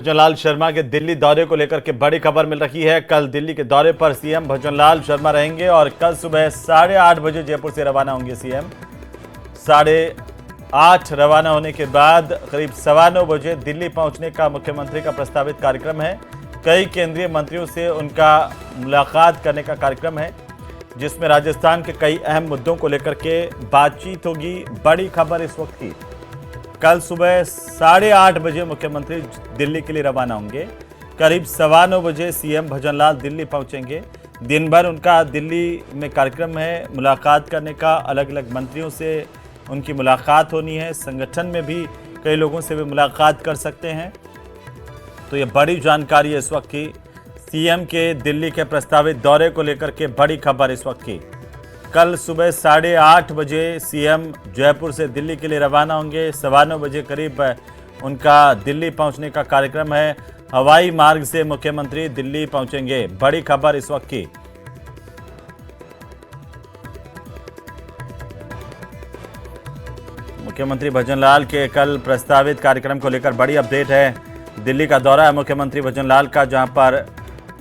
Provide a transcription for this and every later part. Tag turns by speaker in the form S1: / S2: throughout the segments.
S1: भजनलाल शर्मा के दिल्ली दौरे को लेकर के बड़ी खबर मिल रही है। कल दिल्ली के दौरे पर सीएम भजनलाल शर्मा रहेंगे और कल सुबह 8:30 बजे जयपुर से रवाना होंगे सीएम। 8:30 रवाना होने के बाद करीब 9:15 बजे दिल्ली पहुंचने का मुख्यमंत्री का प्रस्तावित कार्यक्रम है। कई केंद्रीय मंत्रियों से उनका मुलाकात करने का कार्यक्रम है, जिसमें राजस्थान के कई अहम मुद्दों को लेकर के बातचीत होगी। बड़ी खबर इस वक्त की, कल सुबह 8:30 बजे मुख्यमंत्री दिल्ली के लिए रवाना होंगे। करीब 9:15 बजे सीएम भजनलाल दिल्ली पहुंचेंगे। दिन भर उनका दिल्ली में कार्यक्रम है, मुलाकात करने का। अलग अलग मंत्रियों से उनकी मुलाकात होनी है, संगठन में भी कई लोगों से भी मुलाकात कर सकते हैं। तो ये बड़ी जानकारी है इस वक्त की, सीएम के दिल्ली के प्रस्तावित दौरे को लेकर के बड़ी खबर इस वक्त की। कल सुबह 8:30 बजे सीएम जयपुर से दिल्ली के लिए रवाना होंगे। 9:15 बजे करीब उनका दिल्ली पहुंचने का कार्यक्रम है। हवाई मार्ग से मुख्यमंत्री दिल्ली पहुंचेंगे। बड़ी खबर इस वक्त की। मुख्यमंत्री भजनलाल के कल प्रस्तावित कार्यक्रम को लेकर बड़ी अपडेट है। दिल्ली का दौरा है मुख्यमंत्री भजनलाल का, जहां पर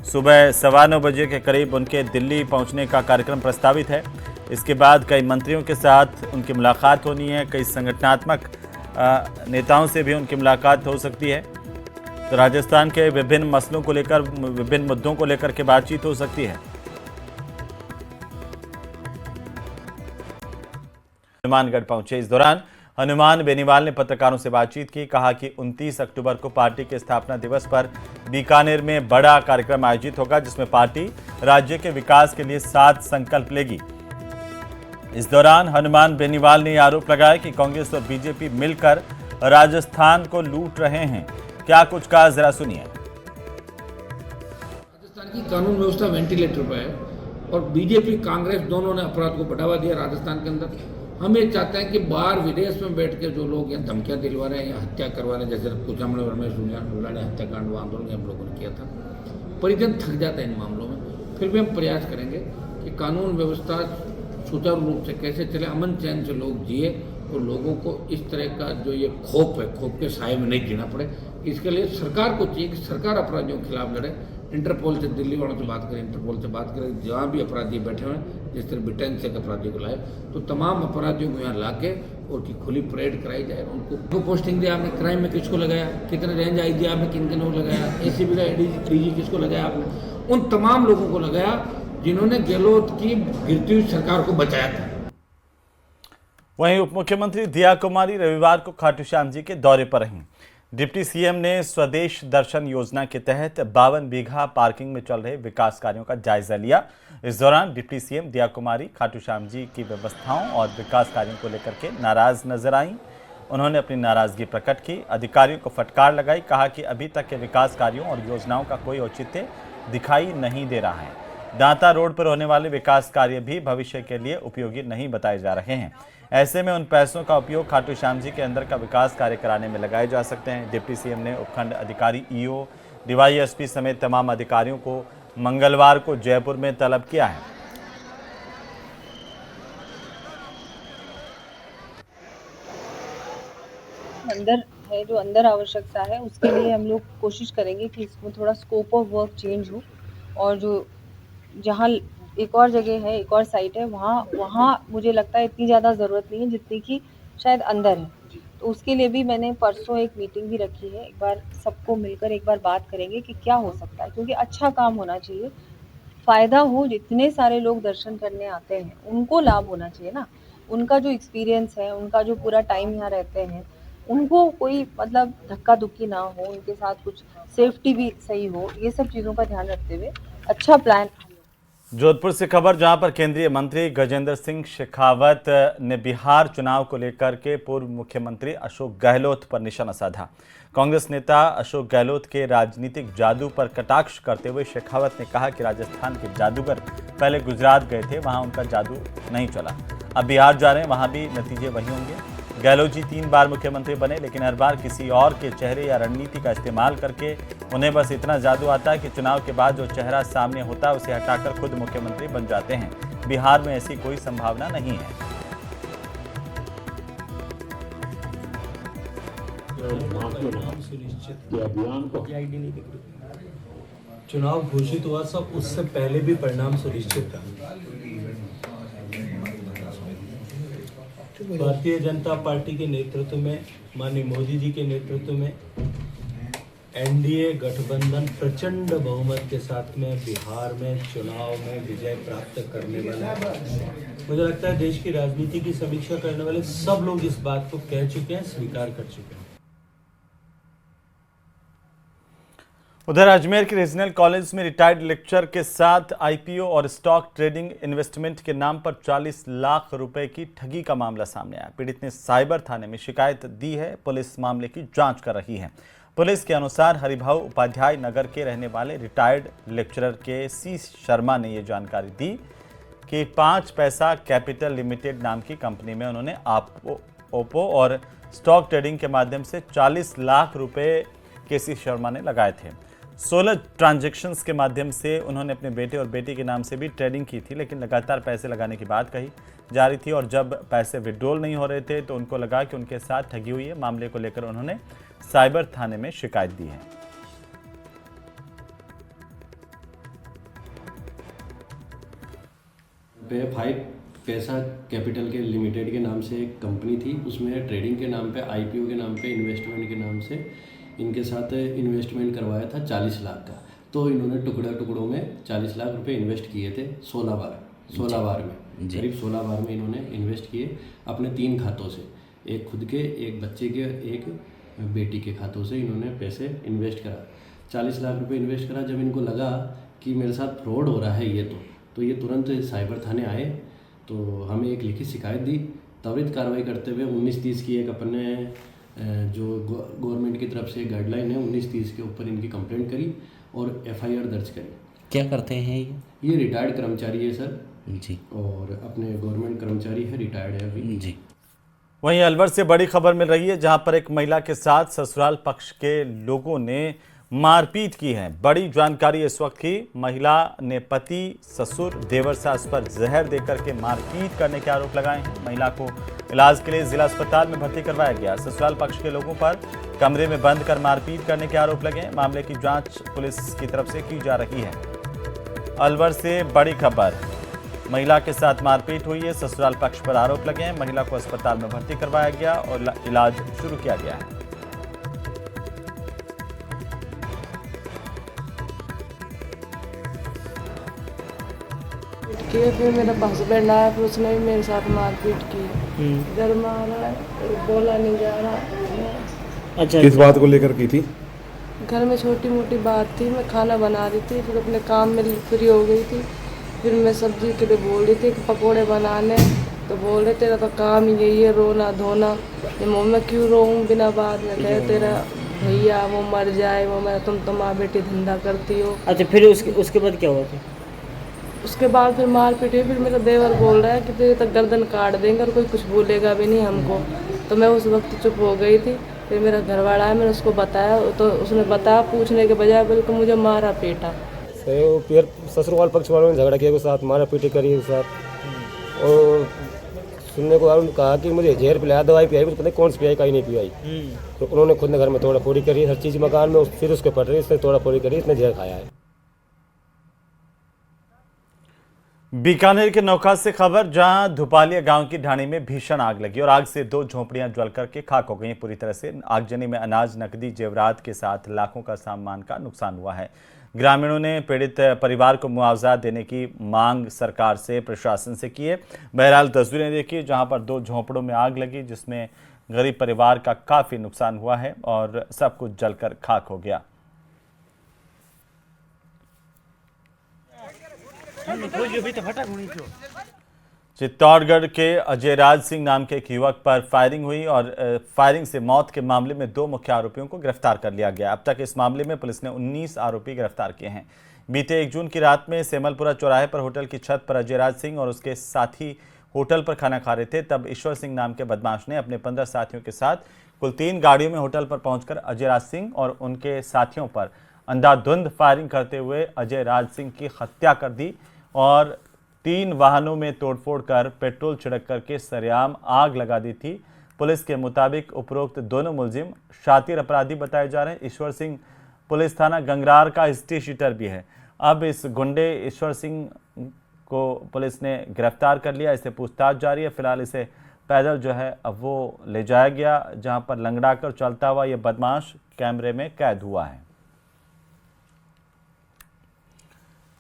S1: सुबह 9:15 बजे के करीब उनके दिल्ली पहुंचने का कार्यक्रम प्रस्तावित है। इसके बाद कई मंत्रियों के साथ उनकी मुलाकात होनी है। कई संगठनात्मक नेताओं से भी उनकी मुलाकात हो सकती है। तो राजस्थान के विभिन्न मसलों को लेकर, विभिन्न मुद्दों को लेकर के बातचीत हो सकती है। हनुमानगढ़ पहुंचे। इस दौरान हनुमान बेनीवाल ने पत्रकारों से बातचीत की। कहा कि 29 अक्टूबर को पार्टी के स्थापना दिवस पर बीकानेर में बड़ा कार्यक्रम आयोजित होगा, जिसमें पार्टी राज्य के विकास के लिए 7 संकल्प लेगी। इस दौरान हनुमान बेनीवाल ने आरोप लगाया कि कांग्रेस और बीजेपी मिलकर राजस्थान को लूट रहे हैं। क्या कुछ कहा, जरा सुनिए।
S2: राजस्थान की कानून व्यवस्था वेंटिलेटर पर है और बीजेपी कांग्रेस दोनों ने अपराध को बढ़ावा दिया राजस्थान के अंदर। हम ये चाहते हैं कि बाहर विदेश में बैठ के जो लोग यहाँ धमकियाँ दिलवा रहे हैं या हत्या करवा रहे हैं, जैसे कुछ हमने रमेश हुल्ला ने हत्याकांड आंदोलन हम लोगों ने किया था, परिजन थक जाते हैं इन मामलों में। फिर भी हम प्रयास करेंगे कि कानून व्यवस्था सुचारू रूप से कैसे चले, अमन चैन से लोग जिए और लोगों को इस तरह का जो ये खौफ है, खौफ के साए में नहीं जीना पड़े। इसके लिए सरकार को चाहिए कि सरकार अपराधियों के खिलाफ लड़े। इंटरपोल से, दिल्ली वालों से बात करें, इंटरपोल से बात करें, जहाँ भी अपराधी बैठे हुए हैं, जिस तरह ब्रिटेन से अपराधियों को लाए, तो तमाम अपराधियों को यहाँ ला के उनकी खुली परेड कराई जाए। उनको पोस्टिंग दिया आपने, क्राइम में किसको लगाया, कितने रेंज आईजी आपने किन किन को लगाया, एसीपी का डीजी किसको लगाया आपने, उन तमाम लोगों को लगाया जिन्होंने गहलोत की गिरती हुई सरकार को बचाया था।
S1: वहीं उप मुख्यमंत्री दिया कुमारी रविवार को खाटू श्याम जी के दौरे पर रहीं। डिप्टी सीएम ने स्वदेश दर्शन योजना के तहत 52 बीघा पार्किंग में चल रहे विकास कार्यों का जायजा लिया। इस दौरान डिप्टी सीएम दिया कुमारी खाटू श्याम जी की व्यवस्थाओं और विकास कार्यों को लेकर के नाराज नजर आईं। उन्होंने अपनी नाराजगी प्रकट की, अधिकारियों को फटकार लगाई। कहा कि अभी तक के विकास कार्यों और योजनाओं का कोई औचित्य दिखाई नहीं दे रहा है। दांता रोड पर होने वाले विकास कार्य भी भविष्य के लिए उपयोगी नहीं बताए जा रहे हैं। ऐसे में उन पैसों का उपयोग खाटू श्याम जी के अंदर का विकास कार्य कराने में लगाए जा सकते हैं। डिप्टी सीएम ने उपखंड अधिकारी, ईओ, डीवाईएसपी समेत तमाम अधिकारियों को मंगलवार को जयपुर में तलब किया है।
S3: अंदर है, जो अंदर आवश्यकता है, उसके लिए हम लोग कोशिश करेंगे कि इसमें थोड़ा स्कोप ऑफ वर्क चेंज हो। और जो जहाँ एक और जगह है, एक और साइट है, वहाँ मुझे लगता है इतनी ज़्यादा ज़रूरत नहीं है जितनी कि शायद अंदर है। तो उसके लिए भी मैंने परसों एक मीटिंग भी रखी है। एक बार सबको मिलकर एक बार बात करेंगे कि क्या हो सकता है, क्योंकि अच्छा काम होना चाहिए, फ़ायदा हो। जितने सारे लोग दर्शन करने आते हैं उनको लाभ होना चाहिए ना। उनका जो एक्सपीरियंस है, उनका जो पूरा टाइम यहाँ रहते हैं, उनको कोई मतलब धक्का धुक्की ना हो, उनके साथ कुछ सेफ्टी भी सही हो। ये सब चीज़ों का ध्यान रखते हुए अच्छा प्लान।
S1: जोधपुर से खबर, जहां पर केंद्रीय मंत्री गजेंद्र सिंह शेखावत ने बिहार चुनाव को लेकर के पूर्व मुख्यमंत्री अशोक गहलोत पर निशाना साधा। कांग्रेस नेता अशोक गहलोत के राजनीतिक जादू पर कटाक्ष करते हुए शेखावत ने कहा कि राजस्थान के जादूगर पहले गुजरात गए थे, वहां उनका जादू नहीं चला, अब बिहार जा रहे हैं, वहां भी नतीजे वही होंगे। गहलोत जी 3 बार मुख्यमंत्री बने, लेकिन हर बार किसी और के चेहरे या रणनीति का इस्तेमाल करके उन्हें बस इतना जादू आता है कि चुनाव के बाद जो चेहरा सामने होता है उसे हटाकर खुद मुख्यमंत्री बन जाते हैं। बिहार में ऐसी कोई संभावना नहीं है।
S4: चुनाव घोषित हुआ सब उससे पहले भी परिणाम सुनिश्चित था। भारतीय जनता पार्टी के नेतृत्व में, माननीय मोदी जी के नेतृत्व में एनडीए गठबंधन प्रचंड बहुमत के साथ में बिहार में चुनाव में विजय प्राप्त करने वाला है। मुझे लगता है देश की राजनीति की समीक्षा करने वाले सब लोग इस बात को कह चुके हैं, स्वीकार कर चुके हैं।
S1: उधर अजमेर के रीजनल कॉलेज में रिटायर्ड लेक्चरर के साथ आईपीओ और स्टॉक ट्रेडिंग इन्वेस्टमेंट के नाम पर 40 लाख रुपए की ठगी का मामला सामने आया। पीड़ित ने साइबर थाने में शिकायत दी है। पुलिस मामले की जांच कर रही है। पुलिस के अनुसार हरिभाऊ उपाध्याय नगर के रहने वाले रिटायर्ड लेक्चरर के सी शर्मा ने ये जानकारी दी कि 5 पैसा कैपिटल लिमिटेड नाम की कंपनी में उन्होंने ओप्पो और स्टॉक ट्रेडिंग के माध्यम से 40 लाख रुपए के सी शर्मा ने लगाए थे। 16 ट्रांजैक्शंस के माध्यम से उन्होंने अपने बेटे और बेटी के नाम से भी ट्रेडिंग की थी, लेकिन लगातार पैसे लगाने की बात कही जा रही थी और जब पैसे विड्रॉल नहीं हो रहे थे तो उनको लगा कि उनके साथ ठगी हुई है। मामले को लेकर उन्होंने साइबर थाने में शिकायत दी है।
S5: फाइव पैसा कैपिटल के लिमिटेड के नाम से एक कंपनी थी, उसमें ट्रेडिंग के नाम पे, आईपीओ के नाम पे, इन्वेस्टमेंट के नाम से इनके साथ इन्वेस्टमेंट करवाया था 40 लाख का। तो इन्होंने टुकड़ों में 40 लाख रुपए इन्वेस्ट किए थे 16 बार में, करीब 16 बार में इन्होंने इन्वेस्ट किए अपने 3 खातों से, एक खुद के, एक बच्चे के, एक बेटी के खातों से इन्होंने पैसे इन्वेस्ट करा। 40 लाख रुपए इन्वेस्ट करा। जब इनको लगा कि मेरे साथ फ्रॉड हो रहा है तो ये तुरंत साइबर थाने आए, तो हमें एक लिखित शिकायत दी। त्वरित कार्रवाई करते हुए 1930 की एक अपने जो गवर्नमेंट की तरफ से गाइडलाइन है 1930 के ऊपर इनकी कंप्लेंट करी और एफआईआर दर्ज करी।
S6: क्या करते हैं
S5: ये रिटायर्ड कर्मचारी है सर
S6: जी,
S5: और अपने गवर्नमेंट कर्मचारी है, रिटायर्ड है अभी
S6: जी।
S1: वहीं अलवर से बड़ी खबर मिल रही है, जहां पर एक महिला के साथ ससुराल पक्ष के लोगों ने मारपीट की है। बड़ी जानकारी इस वक्त की। महिला ने पति, ससुर, देवर सास पर जहर देकर के मारपीट करने के आरोप लगाए हैं। महिला को इलाज के लिए जिला अस्पताल में भर्ती करवाया गया। ससुराल पक्ष के लोगों पर कमरे में बंद कर मारपीट करने के आरोप लगे। मामले की जांच पुलिस की तरफ से की जा रही है। अलवर से बड़ी खबर, महिला के साथ मारपीट हुई है, ससुराल पक्ष पर आरोप लगे हैं। महिला को अस्पताल में भर्ती करवाया गया और इलाज शुरू किया गया है।
S7: फिर मेरा हस्बैंड आया, फिर उसने भी मेरे साथ मारपीट की, डर मारा, बोला नहीं जा रहा।
S6: अच्छा,
S8: किस बात को लेकर की थी?
S7: घर में छोटी मोटी बात थी, मैं खाना बना रही थी, फिर अपने काम में फ्री हो गई थी। फिर मैं सब्जी के लिए बोल रही थी कि पकोड़े बनाने, तो बोल रहे तेरा तो काम ही यही है रोना धोना। मैं क्यों रोऊं बिना बात में, कहे तेरा भैया वो मर जाए, वो मैं तुम माँ बेटी धंधा करती हो।
S6: अच्छा, फिर उसके बाद क्या हुआ था?
S7: उसके बाद फिर मार पीट हुई। फिर मेरा देवर बोल रहा है कि तेरे तक गर्दन काट देंगे और कोई कुछ बोलेगा भी नहीं हमको। तो मैं उस वक्त चुप हो गई थी। फिर मेरा घरवाला है, मैंने उसको बताया, तो उसने बताया पूछने के बजाय बिल्कुल मुझे मारा पीटा।
S8: फिर ससुराल पक्ष वालों ने झगड़ा किया के साथ, मारा पीटी करी के साथ। और सुनने को कहा कि मुझे जहर पिलाया, दवाई पिलाई, मुझे पता नहीं कौन सी पिलाई, कहीं नहीं पिलाई। तो उन्होंने खुद ने घर में तोड़ा फोड़ी करी, हर चीज़ मकान में। फिर उसके पट रही, इसने तोड़ा फोड़ी करी, इसने जहर खाया है।
S1: बीकानेर के नौखा से खबर, जहां धुपालिया गांव की ढाणी में भीषण आग लगी और आग से 2 झोंपड़ियां जलकर के खाक हो गई। पूरी तरह से आगजनी में अनाज, नकदी, जेवरात के साथ लाखों का सामान का नुकसान हुआ है। ग्रामीणों ने पीड़ित परिवार को मुआवजा देने की मांग सरकार से, प्रशासन से की है। बहरहाल तस्वीरें देखिए, जहां पर 2 झोंपड़ों में आग लगी, जिसमें गरीब परिवार का काफी नुकसान हुआ है और सब कुछ जलकर खाक हो गया। चित्तौड़गढ़ के अजयराज सिंह नाम के एक युवक पर फायरिंग हुई और फायरिंग से मौत के मामले में 2 मुख्य आरोपियों को गिरफ्तार कर लिया गया। अब तक इस मामले में पुलिस ने 19 आरोपी गिरफ्तार किए हैं। बीते 1 जून की रात में सेमलपुरा चौराहे पर होटल की छत पर अजयराज सिंह और उसके साथी होटल पर खाना खा रहे थे। तब ईश्वर सिंह नाम के बदमाश ने अपने 15 साथियों के साथ कुल 3 गाड़ियों में होटल पर पहुंचकर अजयराज सिंह और उनके साथियों पर अंधाधुंध फायरिंग करते हुए अजयराज सिंह की हत्या कर दी और 3 वाहनों में तोड़फोड़ कर पेट्रोल छिड़क करके सरेआम आग लगा दी थी। पुलिस के मुताबिक उपरोक्त दोनों मुलजिम शातिर अपराधी बताए जा रहे हैं। ईश्वर सिंह पुलिस थाना गंगरार का हिस्ट्री शीटर भी है। अब इस गुंडे ईश्वर सिंह को पुलिस ने गिरफ्तार कर लिया, इसे पूछताछ जारी है। फिलहाल इसे पैदल जो है अब वो ले जाया गया, जहां पर लंगड़ा कर चलता हुआ ये बदमाश कैमरे में कैद हुआ है।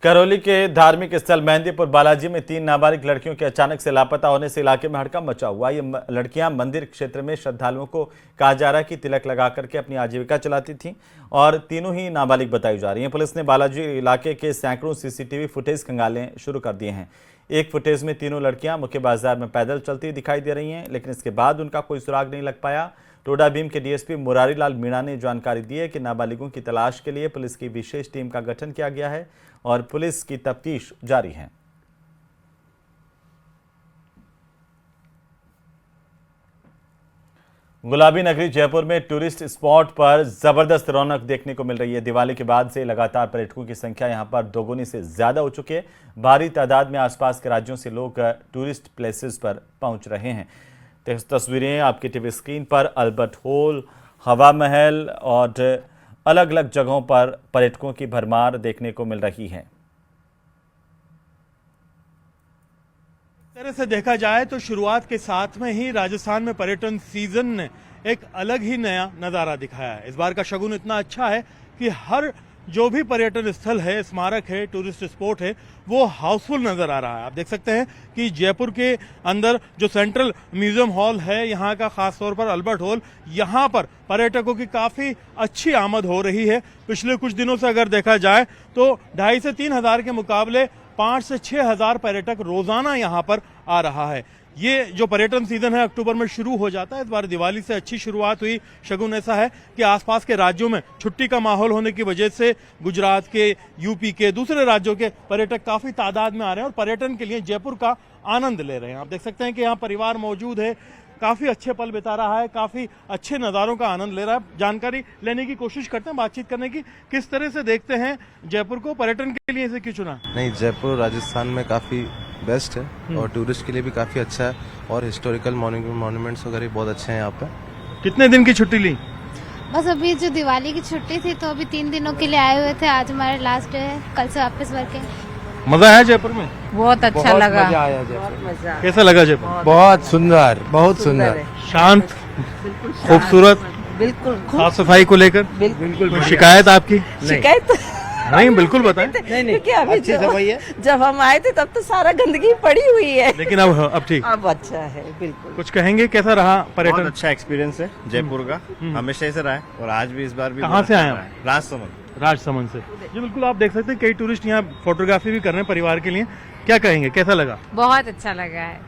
S1: करौली के धार्मिक स्थल मेहंदीपुर बालाजी में 3 नाबालिग लड़कियों के अचानक से लापता होने से इलाके में हड़कंप मचा हुआ। ये लड़कियां मंदिर क्षेत्र में श्रद्धालुओं को कहा जा रहा है कि तिलक लगा करके अपनी आजीविका चलाती थीं और तीनों ही नाबालिग बताई जा रही हैं। पुलिस ने बालाजी इलाके के सैकड़ों सीसीटीवी फुटेज खंगालने शुरू कर दिए हैं। एक फुटेज में तीनों लड़कियां मुख्य बाजार में पैदल चलती दिखाई दे रही हैं, लेकिन इसके बाद उनका कोई सुराग नहीं लग पाया। टोडा भीम के डीएसपी मुरारी लाल मीणा ने जानकारी दी है कि नाबालिगों की तलाश के लिए पुलिस की विशेष टीम का गठन किया गया है और पुलिस की तफ्तीश जारी है। गुलाबी नगरी जयपुर में टूरिस्ट स्पॉट पर जबरदस्त रौनक देखने को मिल रही है। दिवाली के बाद से लगातार पर्यटकों की संख्या यहां पर दोगुनी से ज्यादा हो चुकी है। भारी तादाद में आसपास के राज्यों से लोग टूरिस्ट प्लेसेस पर पहुंच रहे हैं। तस्वीरें आपकी टीवी स्क्रीन पर अल्बर्ट हॉल, हवा महल और अलग अलग जगहों पर पर्यटकों की भरमार देखने को मिल रही है।
S9: तरह से देखा जाए तो शुरुआत के साथ में ही राजस्थान में पर्यटन सीजन ने एक अलग ही नया नज़ारा दिखाया है। इस बार का शगुन इतना अच्छा है कि हर जो भी पर्यटन स्थल है, स्मारक है, टूरिस्ट स्पॉट है, वो हाउसफुल नजर आ रहा है। आप देख सकते हैं कि जयपुर के अंदर जो सेंट्रल म्यूजियम हॉल है, यहाँ का खास तौर पर अल्बर्ट हॉल, यहाँ पर पर्यटकों की काफी अच्छी आमद हो रही है। पिछले कुछ दिनों से अगर देखा जाए तो 2,500 से 3,000 के मुकाबले 5,000 से 6,000 पर्यटक रोजाना यहाँ पर आ रहा है। ये जो पर्यटन सीजन है अक्टूबर में शुरू हो जाता है। इस बार दिवाली से अच्छी शुरुआत हुई। शगुन ऐसा है कि आसपास के राज्यों में छुट्टी का माहौल होने की वजह से गुजरात के, यूपी के, दूसरे राज्यों के पर्यटक काफी तादाद में आ रहे हैं और पर्यटन के लिए जयपुर का आनंद ले रहे हैं। आप देख सकते हैं कि यहाँ परिवार मौजूद है, काफी अच्छे पल बिता रहा है, काफी अच्छे नज़ारों का आनंद ले रहा है। जानकारी लेने की कोशिश करते हैं, बातचीत करने की, किस तरह से देखते हैं जयपुर को, पर्यटन के लिए इसे क्यों चुना?
S10: नहीं, जयपुर राजस्थान में काफी बेस्ट है और टूरिस्ट के लिए भी काफी अच्छा है और हिस्टोरिकल मॉन्यूमेंट्स वगैरह बहुत अच्छे हैं यहाँ पे।
S9: कितने दिन की छुट्टी ली?
S11: बस अभी जो दिवाली की छुट्टी थी तो अभी 3 दिनों के लिए आए हुए थे। आज हमारा लास्ट डे है, कल से वापस वर्क है।
S9: मजा आया जयपुर में?
S12: बहुत अच्छा लगा।
S10: मजा आया जयपुर।
S9: कैसा लगा जयपुर?
S10: बहुत सुंदर, बहुत सुंदर,
S9: शांत, खूबसूरत,
S12: बिल्कुल
S9: साफ सफाई को लेकर
S12: बिल्कुल।
S9: शिकायत आपकी?
S12: शिकायत
S9: नहीं, बिल्कुल बताएं।
S12: क्योंकि अभी जब हम आए थे तब तो सारा गंदगी पड़ी हुई है,
S9: लेकिन अब ठीक,
S12: अब अच्छा है। बिल्कुल।
S9: कुछ कहेंगे, कैसा रहा पर्यटन?
S13: बहुत अच्छा एक्सपीरियंस है जयपुर का, हमेशा से रहा है और आज भी, इस बार भी।
S9: कहाँ से आए आप?
S13: राजसमंद
S9: से। जी बिल्कुल, आप देख सकते हैं कई टूरिस्ट यहाँ फोटोग्राफी भी कर रहे हैं परिवार के लिए। क्या कहेंगे, कैसा लगा?
S14: बहुत अच्छा लगा है।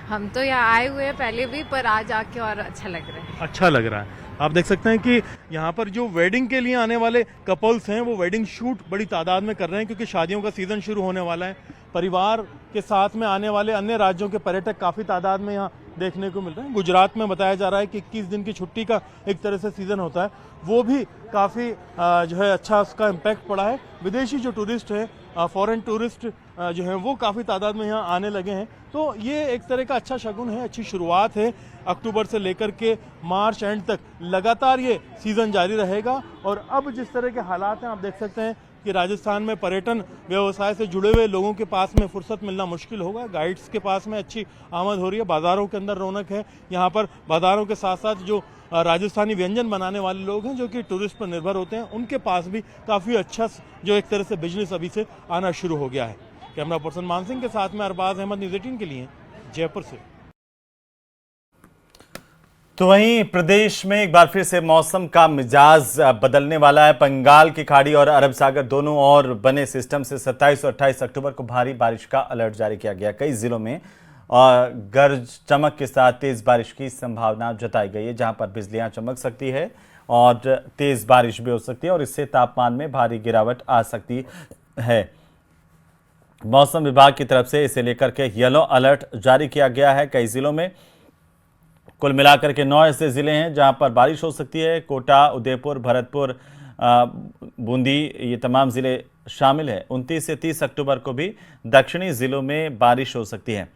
S14: हम तो यहाँ आए हुए हैं पहले भी, पर आज आके और अच्छा लग रहा है।
S9: अच्छा लग रहा है। आप देख सकते हैं कि यहाँ पर जो वेडिंग के लिए आने वाले कपल्स हैं वो वेडिंग शूट बड़ी तादाद में कर रहे हैं, क्योंकि शादियों का सीजन शुरू होने वाला है। परिवार के साथ में आने वाले अन्य राज्यों के पर्यटक काफ़ी तादाद में यहाँ देखने को मिल रहे हैं। गुजरात में बताया जा रहा है कि 21 दिन की छुट्टी का एक तरह से सीज़न होता है, वो भी काफ़ी जो है अच्छा उसका इम्पैक्ट पड़ा है। विदेशी जो टूरिस्ट है, फॉरेन टूरिस्ट जो है वो काफ़ी तादाद में यहाँ आने लगे हैं। तो ये एक तरह का अच्छा शगुन है, अच्छी शुरुआत है। अक्टूबर से लेकर के मार्च एंड तक लगातार ये सीज़न जारी रहेगा। और अब जिस तरह के हालात हैं, आप देख सकते हैं कि राजस्थान में पर्यटन व्यवसाय से जुड़े हुए लोगों के पास में फुर्सत मिलना मुश्किल होगा। गाइड्स के पास में अच्छी आमद हो रही है, बाज़ारों के अंदर रौनक है। यहाँ पर बाज़ारों के साथ साथ जो राजस्थानी व्यंजन बनाने वाले लोग हैं, जो कि टूरिस्ट पर निर्भर होते हैं, उनके पास भी काफ़ी अच्छा जो एक तरह से बिजनेस अभी से आना शुरू हो गया है। कैमरा पर्सन मान सिंह के साथ में अरबाज अहमद, न्यूज़ 18 के लिए जयपुर से।
S1: तो वहीं प्रदेश में एक बार फिर से मौसम का मिजाज बदलने वाला है। बंगाल की खाड़ी और अरब सागर दोनों ओर बने सिस्टम से 27 और 28 अक्टूबर को भारी बारिश का अलर्ट जारी किया गया। कई जिलों में गरज चमक के साथ तेज बारिश की संभावना जताई गई है, जहां पर बिजलियां चमक सकती है और तेज बारिश भी हो सकती है और इससे तापमान में भारी गिरावट आ सकती है। मौसम विभाग की तरफ से इसे लेकर के येलो अलर्ट जारी किया गया है कई जिलों में। कुल मिलाकर के 9 ऐसे ज़िले हैं जहां पर बारिश हो सकती है। कोटा, उदयपुर, भरतपुर, बूंदी, ये तमाम ज़िले शामिल हैं। 29 से 30 अक्टूबर को भी दक्षिणी ज़िलों में बारिश हो सकती है।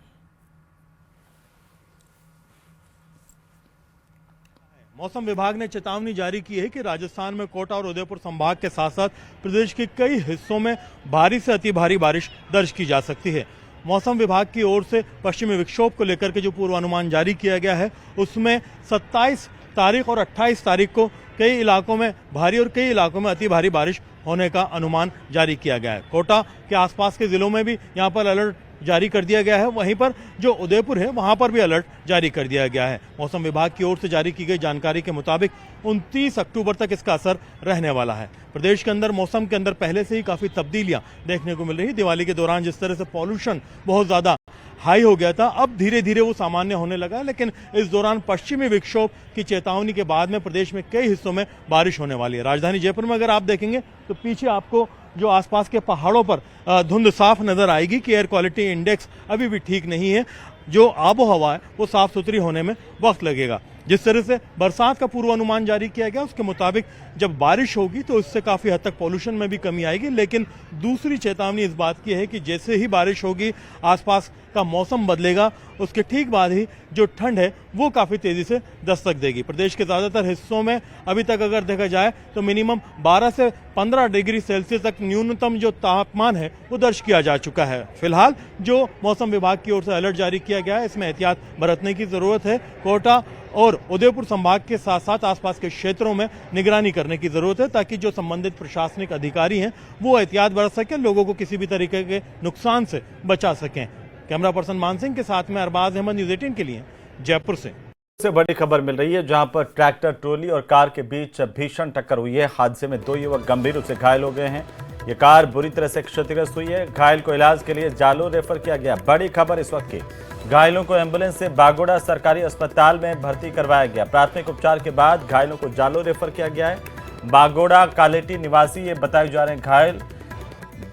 S9: मौसम विभाग ने चेतावनी जारी की है कि राजस्थान में कोटा और उदयपुर संभाग के साथ साथ प्रदेश के कई हिस्सों में भारी से अति भारी बारिश दर्ज की जा सकती है। मौसम विभाग की ओर से पश्चिमी विक्षोभ को लेकर के जो पूर्वानुमान जारी किया गया है उसमें 27 तारीख और 28 तारीख को कई इलाकों में भारी और कई इलाकों में अति भारी बारिश होने का अनुमान जारी किया गया है। कोटा के आसपास के जिलों में भी यहाँ पर अलर्ट जारी कर दिया गया है, वहीं पर जो उदयपुर है वहां पर भी अलर्ट जारी कर दिया गया है। मौसम विभाग की ओर से जारी की गई जानकारी के मुताबिक 29 अक्टूबर तक इसका असर रहने वाला है। प्रदेश के अंदर मौसम के अंदर पहले से ही काफी तब्दीलियां देखने को मिल रही है। दिवाली के दौरान जिस तरह से पॉल्यूशन बहुत ज्यादा हाई हो गया था, अब धीरे धीरे वो सामान्य होने लगा है, लेकिन इस दौरान पश्चिमी विक्षोभ की चेतावनी के बाद में प्रदेश में कई हिस्सों में बारिश होने वाली है। राजधानी जयपुर में अगर आप देखेंगे तो पीछे आपको जो आसपास के पहाड़ों पर धुंध साफ नजर आएगी कि एयर क्वालिटी इंडेक्स अभी भी ठीक नहीं है। जो आबो हवा है वो साफ सुथरी होने में वक्त लगेगा। जिस तरह से बरसात का पूर्वानुमान जारी किया गया उसके मुताबिक जब बारिश होगी तो इससे काफी हद तक पॉल्यूशन में भी कमी आएगी, लेकिन दूसरी चेतावनी इस बात की है कि जैसे ही बारिश होगी आसपास का मौसम बदलेगा, उसके ठीक बाद ही जो ठंड है वो काफी तेजी से दस्तक देगी। प्रदेश के ज्यादातर हिस्सों में अभी तक अगर देखा जाए तो मिनिमम 12 से 15 डिग्री सेल्सियस तक न्यूनतम जो तापमान है वो दर्ज किया जा चुका है। फिलहाल जो मौसम विभाग की ओर से अलर्ट जारी किया गया है इसमें एहतियात बरतने की जरूरत है। कोटा और उदयपुर संभाग के साथ साथ आसपास के क्षेत्रों में निगरानी करने की जरूरत है ताकि जो संबंधित प्रशासनिक अधिकारी हैं वो एहतियात बरत सकें, लोगों को किसी भी तरीके के नुकसान से बचा सकें। कैमरा पर्सन मान सिंह के साथ में अरबाज अहमद, न्यूज़ 18 के लिए जयपुर से
S1: बड़ी खबर मिल रही है जहां पर ट्रैक्टर ट्रॉली और कार के बीच भीषण टक्कर हुई है। हादसे में 2 युवक गंभीर रूप से घायल हो गए हैं। ये कार बुरी तरह से क्षतिग्रस्त हुई है। घायल को इलाज के लिए जालोर रेफर किया गया। बड़ी खबर इस वक्त की, घायलों को एम्बुलेंस से बागोड़ा सरकारी अस्पताल में भर्ती करवाया गया। प्राथमिक उपचार के बाद घायलों को जालोर रेफर किया गया है। बागोड़ा कालेटी निवासी ये बताए जा रहे हैं घायल।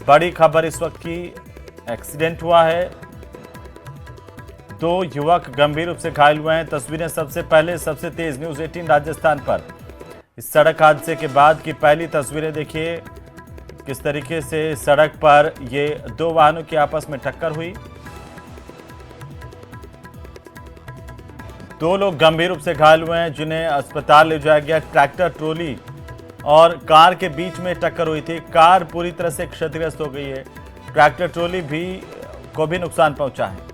S1: बड़ी खबर इस वक्त की, एक्सीडेंट हुआ है, 2 युवक गंभीर रूप से घायल हुए हैं। तस्वीरें सबसे पहले सबसे तेज न्यूज़ 18 राजस्थान पर इस सड़क हादसे के बाद की पहली तस्वीरें देखिए किस तरीके से सड़क पर ये 2 वाहनों की आपस में टक्कर हुई। 2 लोग गंभीर रूप से घायल हुए हैं जिन्हें अस्पताल ले जाया गया। ट्रैक्टर ट्रॉली और कार के बीच में टक्कर हुई थी। कार पूरी तरह से क्षतिग्रस्त हो गई है। ट्रैक्टर ट्रॉली को भी नुकसान पहुंचा है।